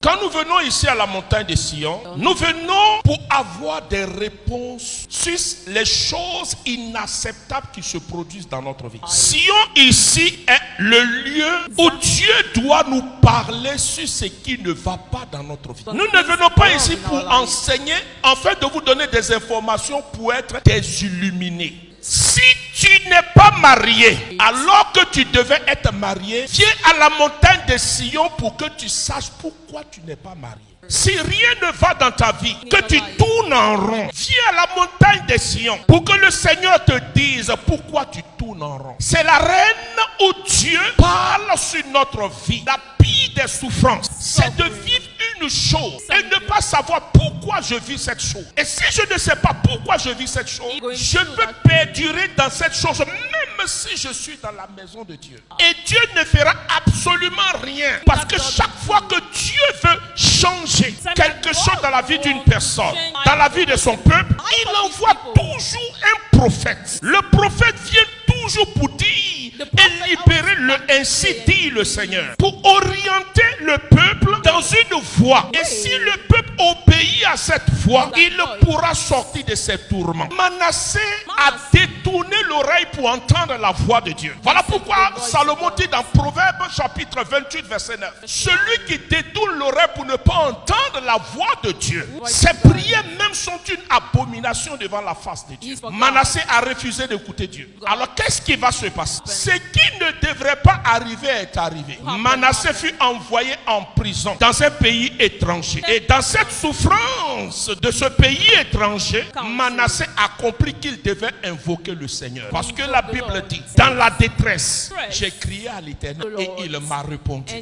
Quand nous venons ici à la montagne de Sion, nous venons pour avoir des réponses sur les choses inacceptables qui se produisent dans notre vie. Sion ici est le lieu où Dieu doit nous parler sur ce qui ne va pas dans notre vie. Nous ne venons pas ici pour enseigner, en fait de vous donner des informations pour être des illuminés. Si tu n'es pas marié, alors que tu devais être marié, viens à la montagne de Sion pour que tu saches pourquoi tu n'es pas marié. Si rien ne va dans ta vie, que tu tournes en rond, viens à la montagne de Sion pour que le Seigneur te dise pourquoi tu tournes en rond. C'est l'arène où Dieu parle sur notre vie. La pire des souffrances, c'est de vivre une chose et ne pas savoir pourquoi je vis cette chose. Et si je ne sais pas pourquoi je vis cette chose, je peux perdurer dans cette chose même si je suis dans la maison de Dieu. Et Dieu ne fera absolument rien. Parce que chaque fois que Dieu veut changer quelque chose dans la vie d'une personne, dans la vie de son peuple, il envoie toujours un prophète. Le prophète vient toujours pour dire et libérer ainsi dit le Seigneur, pour orienter le peuple dans une voie. Et si le peuple obéit à cette voie, il pourra sortir de ses tourments. Manassé a détourné l'oreille pour entendre la voix de Dieu. Voilà pourquoi Salomon dit dans Proverbes chapitre 28 verset 9, celui qui détourne l'oreille pour ne pas entendre la voix de Dieu, ses prières même sont une abomination devant la face de Dieu. Manassé a refusé d'écouter Dieu. Alors qu'est-ce qui va se passer? Ce qui ne devrait pas arriver est arrivé. Manassé fut envoyé en prison dans un pays étranger. Et dans cette souffrance de ce pays étranger, Manassé a compris qu'il devait invoquer le Seigneur. Parce que la Bible dit, dans la détresse, j'ai crié à l'Éternel et il m'a répondu.